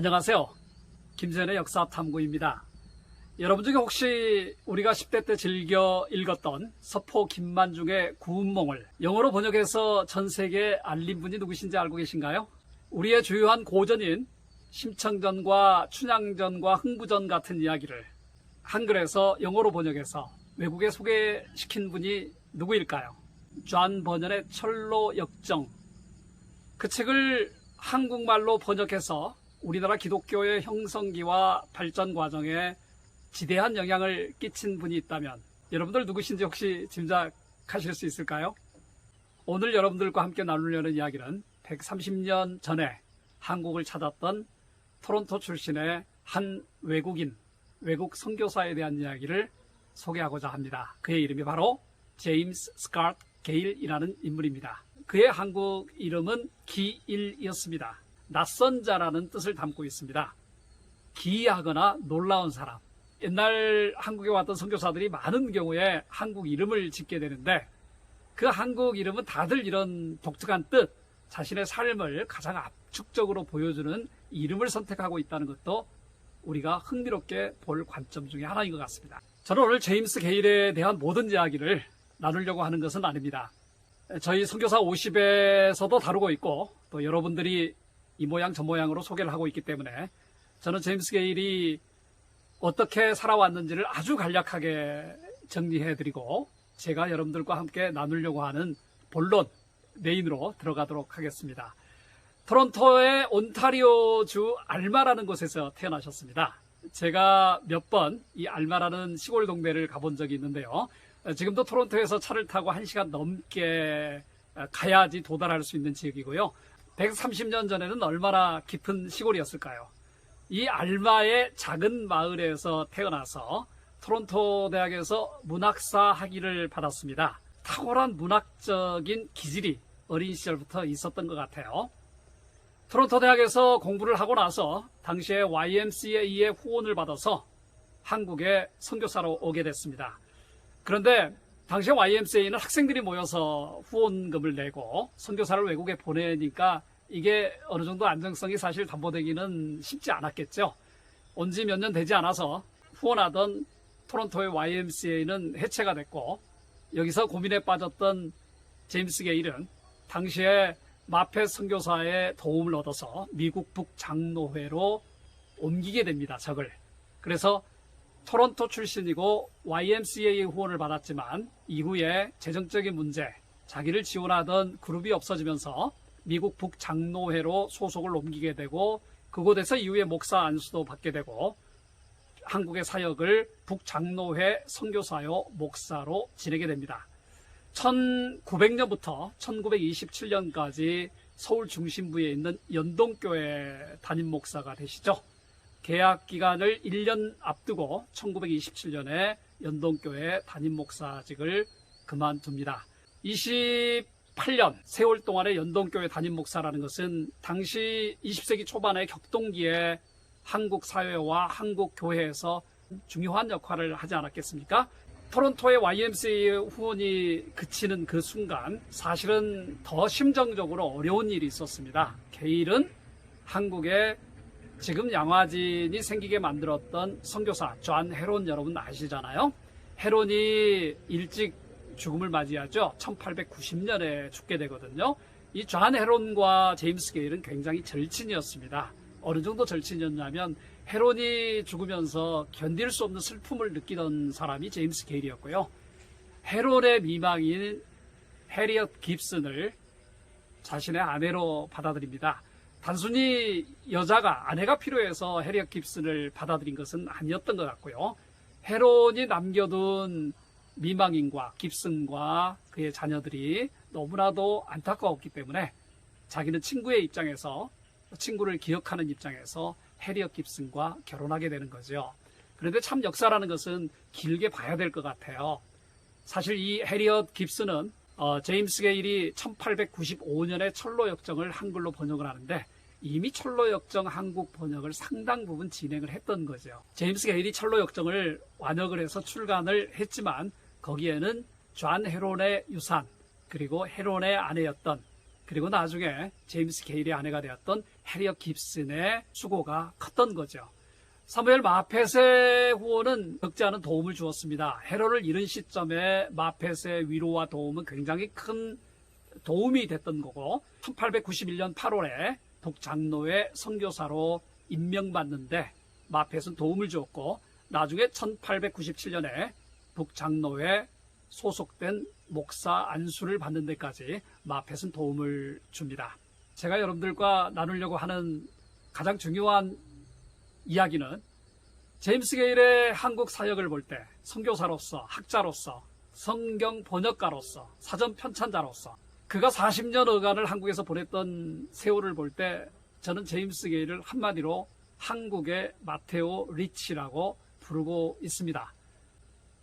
안녕하세요. 김재현의 역사탐구입니다. 여러분 중에 혹시 우리가 10대 때 즐겨 읽었던 서포 김만중의 구운몽을 영어로 번역해서 전 세계에 알린 분이 누구신지 알고 계신가요? 우리의 주요한 고전인 심청전과 춘향전과 흥부전 같은 이야기를 한글에서 영어로 번역해서 외국에 소개시킨 분이 누구일까요? 존 버년의 철로 역정. 그 책을 한국말로 번역해서 우리나라 기독교의 형성기와 발전 과정에 지대한 영향을 끼친 분이 있다면 여러분들 누구신지 혹시 짐작하실 수 있을까요? 오늘 여러분들과 함께 나누려는 이야기는 130년 전에 한국을 찾았던 토론토 출신의 한 외국 선교사에 대한 이야기를 소개하고자 합니다. 그의 이름이 바로 제임스 스캇 게일이라는 인물입니다. 그의 한국 이름은 기일이었습니다. 낯선 자라는 뜻을 담고 있습니다. 기이하거나 놀라운 사람. 옛날 한국에 왔던 선교사들이 많은 경우에 한국 이름을 짓게 되는데 그 한국 이름은 다들 이런 독특한 뜻, 자신의 삶을 가장 압축적으로 보여주는 이름을 선택하고 있다는 것도 우리가 흥미롭게 볼 관점 중에 하나인 것 같습니다. 저는 오늘 제임스 게일에 대한 모든 이야기를 나누려고 하는 것은 아닙니다. 저희 선교사 50에서도 다루고 있고 또 여러분들이 이 모양 저 모양으로 소개를 하고 있기 때문에 저는 제임스 게일이 어떻게 살아왔는지를 아주 간략하게 정리해드리고 제가 여러분들과 함께 나누려고 하는 본론 메인으로 들어가도록 하겠습니다. 토론토의 온타리오주 알마라는 곳에서 태어나셨습니다. 제가 몇 번 이 알마라는 시골 동네를 가본 적이 있는데요. 지금도 토론토에서 차를 타고 1시간 넘게 가야지 도달할 수 있는 지역이고요. 130년 전에는 얼마나 깊은 시골이었을까요? 이 알마의 작은 마을에서 태어나서 토론토 대학에서 문학사 학위를 받았습니다. 탁월한 문학적인 기질이 어린 시절부터 있었던 것 같아요. 토론토 대학에서 공부를 하고 나서 당시에 YMCA의 후원을 받아서 한국에 선교사로 오게 됐습니다. 그런데 당시에 YMCA는 학생들이 모여서 후원금을 내고 선교사를 외국에 보내니까 이게 어느 정도 안정성이 사실 담보되기는 쉽지 않았겠죠. 온 지 몇 년 되지 않아서 후원하던 토론토의 YMCA는 해체가 됐고 여기서 고민에 빠졌던 제임스 게일은 당시에 마페 선교사의 도움을 얻어서 미국 북장로회로 옮기게 됩니다. 적을. 그래서 토론토 출신이고 YMCA 후원을 받았지만 이후에 재정적인 문제, 자기를 지원하던 그룹이 없어지면서 미국 북장로회로 소속을 옮기게 되고 그곳에서 이후에 목사 안수도 받게 되고 한국의 사역을 북장로회 선교사요 목사로 지내게 됩니다. 1900년부터 1927년까지 서울 중심부에 있는 연동교회 담임 목사가 되시죠. 계약 기간을 1년 앞두고 1927년에 연동교회 담임 목사직을 그만둡니다. 28년 세월 동안의 연동교회 담임 목사라는 것은 당시 20세기 초반의 격동기에 한국 사회와 한국 교회에서 중요한 역할을 하지 않았겠습니까? 토론토의 YMCA 후원이 그치는 그 순간 사실은 더 심정적으로 어려운 일이 있었습니다. 게일은 한국에 지금 양화진이 생기게 만들었던 선교사 존 헤론 여러분 아시잖아요. 헤론이 일찍 죽음을 맞이하죠. 1890년에 죽게 되거든요. 이 존 헤론과 제임스 게일은 굉장히 절친이었습니다. 어느 정도 절친이었냐면 헤론이 죽으면서 견딜 수 없는 슬픔을 느끼던 사람이 제임스 게일이었고요. 헤론의 미망인 해리엇 깁슨을 자신의 아내로 받아들입니다. 단순히 여자가 아내가 필요해서 해리엇 깁슨을 받아들인 것은 아니었던 것 같고요. 헤론이 남겨둔 미망인과 깁슨과 그의 자녀들이 너무나도 안타까웠기 때문에 자기는 친구의 입장에서 친구를 기억하는 입장에서 해리엇 깁슨과 결혼하게 되는 거죠. 그런데 참 역사라는 것은 길게 봐야 될 것 같아요. 사실 이 해리엇 깁슨은 제임스 게일이 1895년에 철로 역정을 한글로 번역을 하는데 이미 철로 역정 한국 번역을 상당 부분 진행을 했던 거죠. 제임스 게일이 철로 역정을 완역을 해서 출간을 했지만 거기에는 존 헤론의 유산 그리고 헤론의 아내였던 그리고 나중에 제임스 게일의 아내가 되었던 해리엇 깁슨의 수고가 컸던 거죠. 사무엘 마펫의 후원은 적지 않은 도움을 주었습니다. 해로를 잃은 시점에 마펫의 위로와 도움은 굉장히 큰 도움이 됐던 거고 1891년 8월에 독장로의 선교사로 임명받는데 마펫은 도움을 주었고 나중에 1897년에 독장로에 소속된 목사 안수를 받는 데까지 마펫은 도움을 줍니다. 제가 여러분들과 나누려고 하는 가장 중요한 이야기는 제임스 게일의 한국 사역을 볼 때 선교사로서, 학자로서, 성경 번역가로서, 사전 편찬자로서 그가 40년 어간을 한국에서 보냈던 세월을 볼 때 저는 제임스 게일을 한마디로 한국의 마테오 리치라고 부르고 있습니다.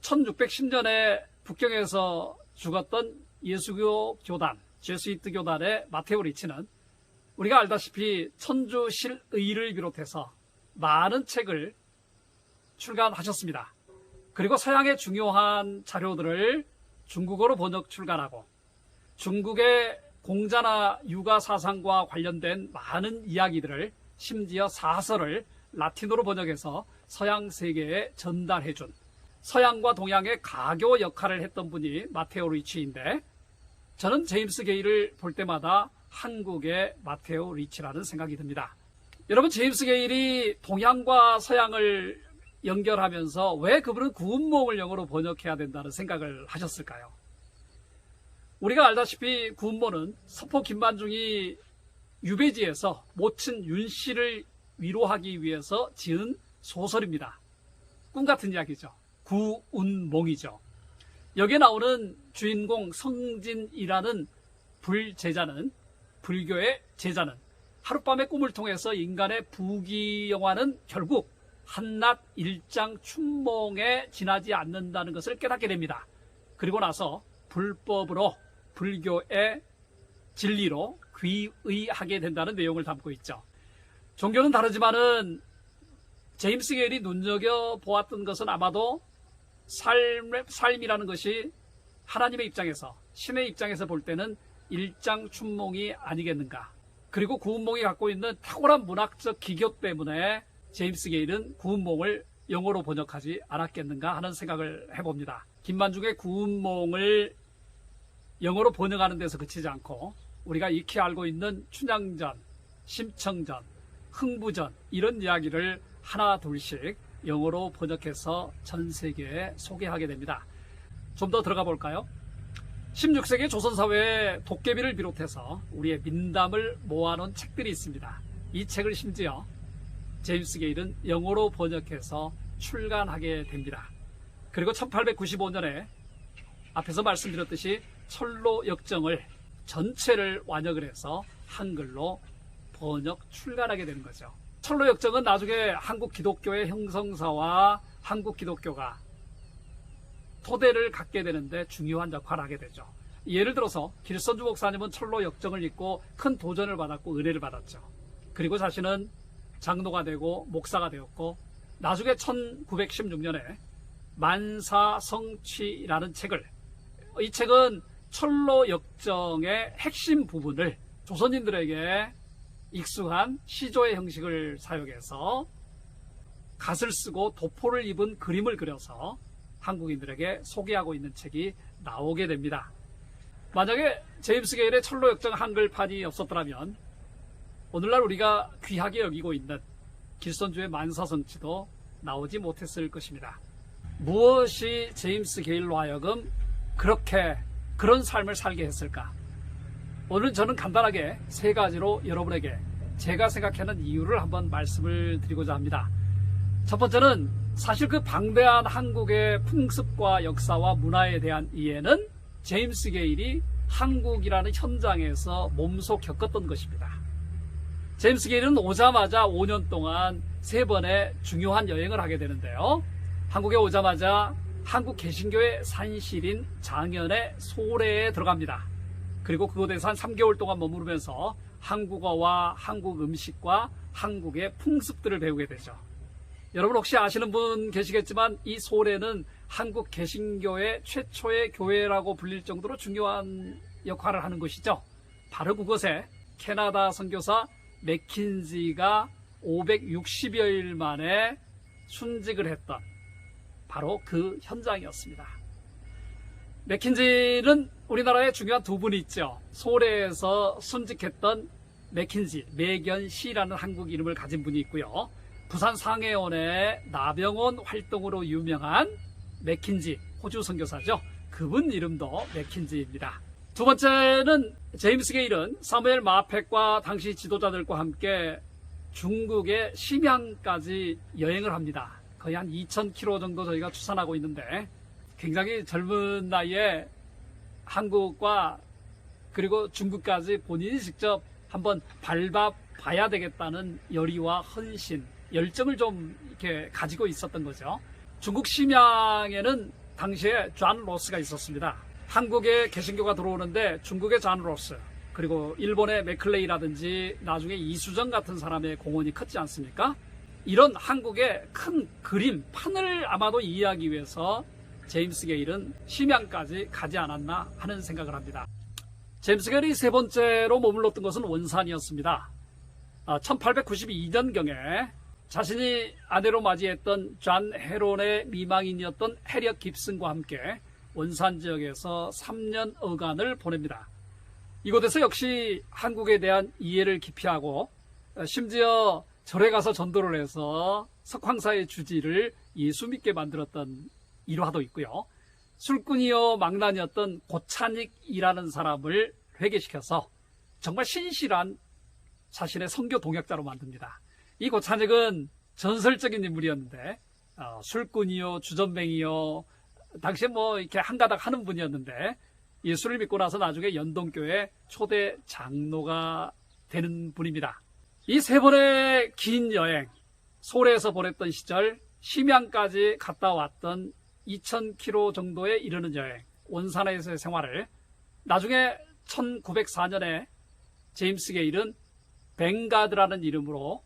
1610년에 북경에서 죽었던 예수교 교단, 제수이트 교단의 마테오 리치는 우리가 알다시피 천주실의를 비롯해서 많은 책을 출간하셨습니다. 그리고 서양의 중요한 자료들을 중국어로 번역 출간하고 중국의 공자나 유가 사상과 관련된 많은 이야기들을 심지어 사설을 라틴어로 번역해서 서양 세계에 전달해준 서양과 동양의 가교 역할을 했던 분이 마테오 리치인데 저는 제임스 게일을 볼 때마다 한국의 마테오 리치라는 생각이 듭니다. 여러분, 제임스 게일이 동양과 서양을 연결하면서 왜 그분은 구운몽을 영어로 번역해야 된다는 생각을 하셨을까요? 우리가 알다시피 구운몽은 서포 김만중이 유배지에서 모친 윤씨를 위로하기 위해서 지은 소설입니다. 꿈같은 이야기죠. 구운몽이죠. 여기에 나오는 주인공 성진이라는 불제자는, 불교의 제자는 하룻밤의 꿈을 통해서 인간의 부귀영화는 결국 한낱 일장 춘몽에 지나지 않는다는 것을 깨닫게 됩니다. 그리고 나서 불법으로 불교의 진리로 귀의하게 된다는 내용을 담고 있죠. 종교는 다르지만은 제임스 게일이 눈여겨보았던 것은 아마도 삶이라는 것이 하나님의 입장에서, 신의 입장에서 볼 때는 일장춘몽이 아니겠는가. 그리고 구운몽이 갖고 있는 탁월한 문학적 기교 때문에 제임스 게일은 구운몽을 영어로 번역하지 않았겠는가 하는 생각을 해봅니다. 김만중의 구운몽을 영어로 번역하는 데서 그치지 않고 우리가 익히 알고 있는 춘향전, 심청전, 흥부전 이런 이야기를 하나 둘씩 영어로 번역해서 전 세계에 소개하게 됩니다. 좀 더 들어가 볼까요? 16세기 조선사회에 도깨비를 비롯해서 우리의 민담을 모아놓은 책들이 있습니다. 이 책을 심지어 제임스 게일은 영어로 번역해서 출간하게 됩니다. 그리고 1895년에 앞에서 말씀드렸듯이 철로 역정을 전체를 완역을 해서 한글로 번역 출간하게 되는 거죠. 철로 역정은 나중에 한국 기독교의 형성사와 한국 기독교가 토대를 갖게 되는데 중요한 역할을 하게 되죠. 예를 들어서 길선주 목사님은 철로 역정을 읽고 큰 도전을 받았고 은혜를 받았죠. 그리고 자신은 장로가 되고 목사가 되었고 나중에 1916년에 만사성취라는 책을, 이 책은 철로 역정의 핵심 부분을 조선인들에게 익숙한 시조의 형식을 사용해서 갓을 쓰고 도포를 입은 그림을 그려서 한국인들에게 소개하고 있는 책이 나오게 됩니다. 만약에 제임스 게일의 철로 역정 한글판이 없었더라면 오늘날 우리가 귀하게 여기고 있는 길선주의 만사성취도 나오지 못했을 것입니다. 무엇이 제임스 게일로 하여금 그렇게 그런 삶을 살게 했을까? 오늘 저는 간단하게 세 가지로 여러분에게 제가 생각하는 이유를 한번 말씀을 드리고자 합니다. 첫 번째는 사실 그 방대한 한국의 풍습과 역사와 문화에 대한 이해는 제임스 게일이 한국이라는 현장에서 몸소 겪었던 것입니다. 제임스 게일은 오자마자 5년 동안 3번의 중요한 여행을 하게 되는데요. 한국에 오자마자 한국 개신교의 산실인 장현의 소래에 들어갑니다. 그리고 그곳에서 한 3개월 동안 머무르면서 한국어와 한국 음식과 한국의 풍습들을 배우게 되죠. 여러분 혹시 아시는 분 계시겠지만 이 소래는 한국 개신교의 최초의 교회라고 불릴 정도로 중요한 역할을 하는 것이죠. 바로 그곳에 캐나다 선교사 맥킨지가 560여일 만에 순직을 했던 바로 그 현장이었습니다. 맥킨지는 우리나라에 중요한 두 분이 있죠. 소래에서 순직했던 맥킨지, 매견시라는 한국 이름을 가진 분이 있고요. 부산 상해원의 나병원 활동으로 유명한 맥킨지, 호주 선교사죠. 그분 이름도 맥킨지입니다. 두 번째는 제임스 게일은 사무엘 마펫과 당시 지도자들과 함께 중국의 심양까지 여행을 합니다. 거의 한 2,000km 정도 저희가 추산하고 있는데 굉장히 젊은 나이에 한국과 그리고 중국까지 본인이 직접 한번 밟아봐야 되겠다는 열의와 헌신, 열정을 좀 이렇게 가지고 있었던 거죠. 중국 심양에는 당시에 존 로스가 있었습니다. 한국에 개신교가 들어오는데 중국의 존 로스, 그리고 일본의 맥클레이라든지 나중에 이수정 같은 사람의 공헌이 컸지 않습니까? 이런 한국의 큰 그림, 판을 아마도 이해하기 위해서 제임스 게일은 심양까지 가지 않았나 하는 생각을 합니다. 제임스 게일이 세 번째로 머물렀던 것은 원산이었습니다. 1892년경에 자신이 아내로 맞이했던 존 헤론의 미망인이었던 해리엇 깁슨과 함께 원산 지역에서 3년여간을 보냅니다. 이곳에서 역시 한국에 대한 이해를 깊이 하고 심지어 절에 가서 전도를 해서 석황사의 주지를 예수 믿게 만들었던 일화도 있고요. 술꾼이요 망난이었던 고찬익이라는 사람을 회개시켜서 정말 신실한 자신의 선교 동역자로 만듭니다. 이 고찬익은 전설적인 인물이었는데 술꾼이요 주전뱅이요 당시에 뭐 이렇게 한가닥 하는 분이었는데 예수를 믿고 나서 나중에 연동교회 초대 장로가 되는 분입니다. 이 세 번의 긴 여행, 소래에서 보냈던 시절, 심양까지 갔다 왔던 2,000km 정도에 이르는 여행, 원산에서의 생활을 나중에 1904년에 제임스 게일은 벵가드라는 이름으로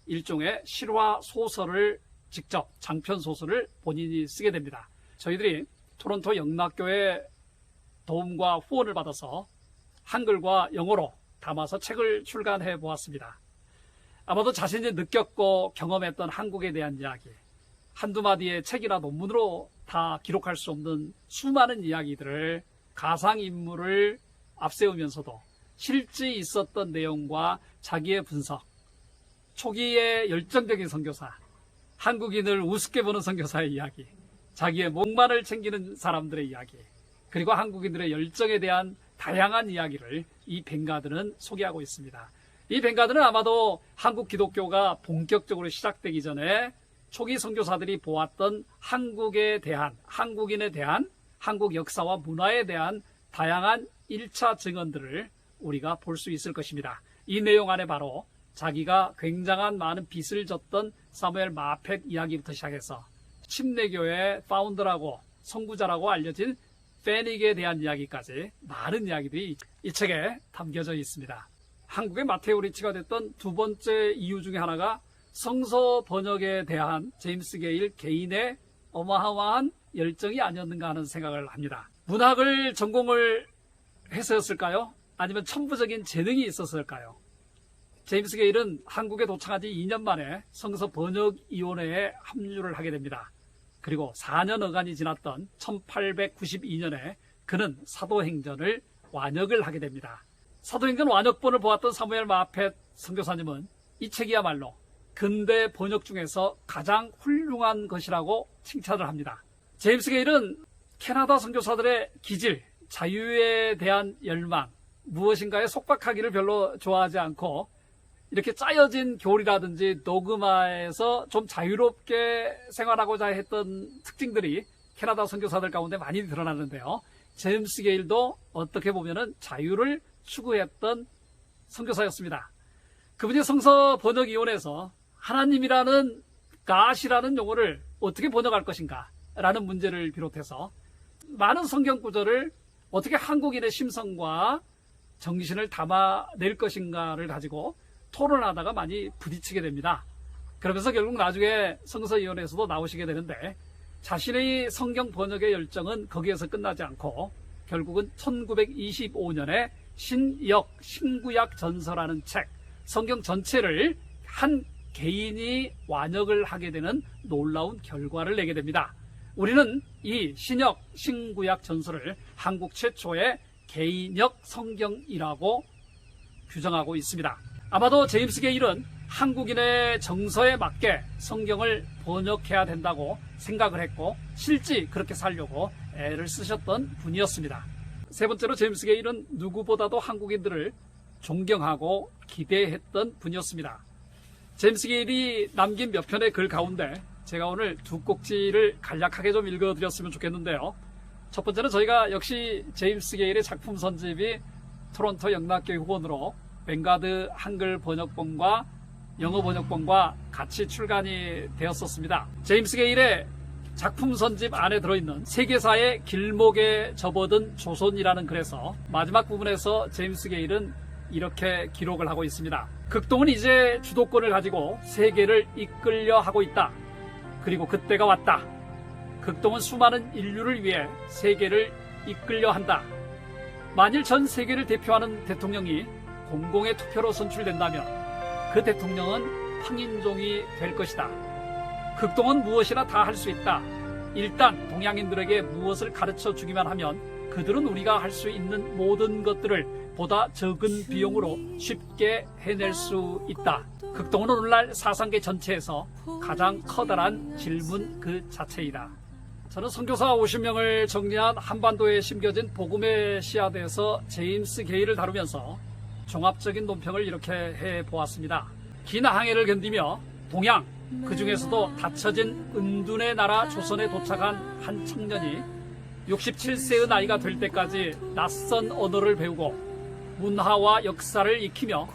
일종의 실화 소설을 직접 장편 소설을 본인이 쓰게 됩니다. 저희들이 토론토 영락교회 도움과 후원을 받아서 한글과 영어로 담아서 책을 출간해 보았습니다. 아마도 자신이 느꼈고 경험했던 한국에 대한 이야기, 한두 마디의 책이나 논문으로 다 기록할 수 없는 수많은 이야기들을 가상인물을 앞세우면서도 실제 있었던 내용과 자기의 분석, 초기의 열정적인 선교사, 한국인을 우습게 보는 선교사의 이야기, 자기의 목만을 챙기는 사람들의 이야기, 그리고 한국인들의 열정에 대한 다양한 이야기를 이 벵가드는 소개하고 있습니다. 이 벵가드는 아마도 한국 기독교가 본격적으로 시작되기 전에 초기 선교사들이 보았던 한국에 대한, 한국인에 대한, 한국 역사와 문화에 대한 다양한 1차 증언들을 우리가 볼 수 있을 것입니다. 이 내용 안에 바로 자기가 굉장한 많은 빚을 졌던 사무엘 마펫 이야기부터 시작해서 침례교의 파운더라고 선구자라고 알려진 페닉에 대한 이야기까지 많은 이야기들이 이 책에 담겨져 있습니다. 한국의 마테오 리치가 됐던 두 번째 이유 중에 하나가 성서 번역에 대한 제임스 게일 개인의 어마어마한 열정이 아니었는가 하는 생각을 합니다. 문학을 전공을 해서였을까요? 아니면 천부적인 재능이 있었을까요? 제임스 게일은 한국에 도착한 지 2년 만에 성서 번역위원회에 합류를 하게 됩니다. 그리고 4년여간이 지났던 1892년에 그는 사도행전을 완역을 하게 됩니다. 사도행전 완역본을 보았던 사무엘 마펫 선교사님은 이 책이야말로 근대 번역 중에서 가장 훌륭한 것이라고 칭찬을 합니다. 제임스 게일은 캐나다 선교사들의 기질, 자유에 대한 열망, 무엇인가에 속박하기를 별로 좋아하지 않고 이렇게 짜여진 교리라든지 도그마에서 좀 자유롭게 생활하고자 했던 특징들이 캐나다 선교사들 가운데 많이 드러나는데요. 제임스 게일도 어떻게 보면은 자유를 추구했던 선교사였습니다. 그분이 성서 번역위원회에서 하나님이라는 God이라는 용어를 어떻게 번역할 것인가 라는 문제를 비롯해서 많은 성경 구절을 어떻게 한국인의 심성과 정신을 담아낼 것인가를 가지고 토론하다가 많이 부딪히게 됩니다. 그러면서 결국 나중에 성서위원회에서도 나오시게 되는데 자신의 성경 번역의 열정은 거기에서 끝나지 않고 결국은 1925년에 신역, 신구약 전서라는 책, 성경 전체를 한 개인이 완역을 하게 되는 놀라운 결과를 내게 됩니다. 우리는 이 신역, 신구약 전서를 한국 최초의 개인역 성경이라고 규정하고 있습니다. 아마도 제임스 게일은 한국인의 정서에 맞게 성경을 번역해야 된다고 생각을 했고 실제 그렇게 살려고 애를 쓰셨던 분이었습니다. 세 번째로 제임스 게일은 누구보다도 한국인들을 존경하고 기대했던 분이었습니다. 제임스 게일이 남긴 몇 편의 글 가운데 제가 오늘 두 꼭지를 간략하게 좀 읽어드렸으면 좋겠는데요. 첫 번째는 저희가 역시 제임스 게일의 작품 선집이 토론토 영락교회 후원으로 뱅가드 한글 번역본과 영어 번역본과 같이 출간이 되었었습니다. 제임스 게일의 작품 선집 안에 들어있는 세계사의 길목에 접어든 조선이라는 글에서 마지막 부분에서 제임스 게일은 이렇게 기록을 하고 있습니다. 극동은 이제 주도권을 가지고 세계를 이끌려 하고 있다. 그리고 그때가 왔다. 극동은 수많은 인류를 위해 세계를 이끌려 한다. 만일 전 세계를 대표하는 대통령이 공공의 투표로 선출된다면 그 대통령은 황인종이 될 것이다. 극동은 무엇이나 다 할 수 있다. 일단 동양인들에게 무엇을 가르쳐 주기만 하면 그들은 우리가 할 수 있는 모든 것들을 보다 적은 비용으로 쉽게 해낼 수 있다. 극동은 오늘날 사상계 전체에서 가장 커다란 질문 그 자체이다. 저는 선교사 50명을 정리한 한반도에 심겨진 복음의 씨앗에서 제임스 게일을 다루면서 종합적인 논평을 이렇게 해보았습니다. 긴 항해를 견디며 동양, 그 중에서도 닫혀진 은둔의 나라 조선에 도착한 한 청년이 67세의 나이가 될 때까지 낯선 언어를 배우고 문화와 역사를 익히며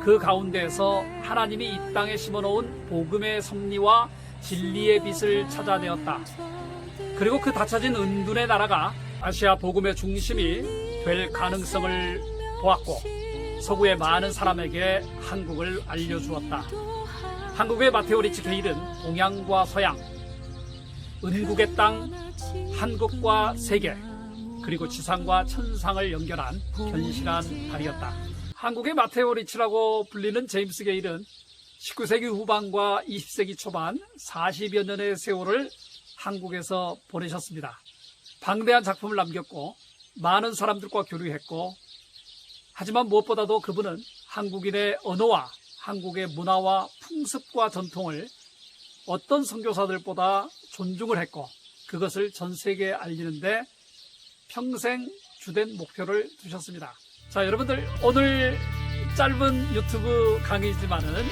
그 가운데에서 하나님이 이 땅에 심어놓은 복음의 섭리와 진리의 빛을 찾아내었다. 그리고 그 닫혀진 은둔의 나라가 아시아 복음의 중심이 될 가능성을 보았고 서구의 많은 사람에게 한국을 알려주었다. 한국의 마테오 리치 게일은 동양과 서양, 은국의 땅, 한국과 세계, 그리고 지상과 천상을 연결한 견실한 발이었다. 한국의 마테오 리치라고 불리는 제임스 게일은 19세기 후반과 20세기 초반 40여 년의 세월을 한국에서 보내셨습니다. 방대한 작품을 남겼고 많은 사람들과 교류했고 하지만 무엇보다도 그분은 한국인의 언어와 한국의 문화와 풍습과 전통을 어떤 선교사들보다 존중을 했고 그것을 전 세계에 알리는데 평생 주된 목표를 두셨습니다. 자, 여러분들 오늘 짧은 유튜브 강의이지만은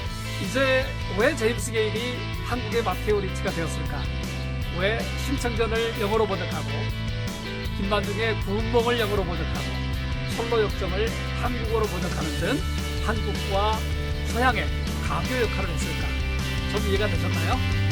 이제 왜 제임스 게일이 한국의 마테오 리치가 되었을까? 왜 심청전을 영어로 번역하고 김만중의 구운몽을 영어로 번역하고 솔로 역정을 한국어로 번역하는 등 한국과 서양의 가교 역할을 했을까? 좀 이해가 되셨나요?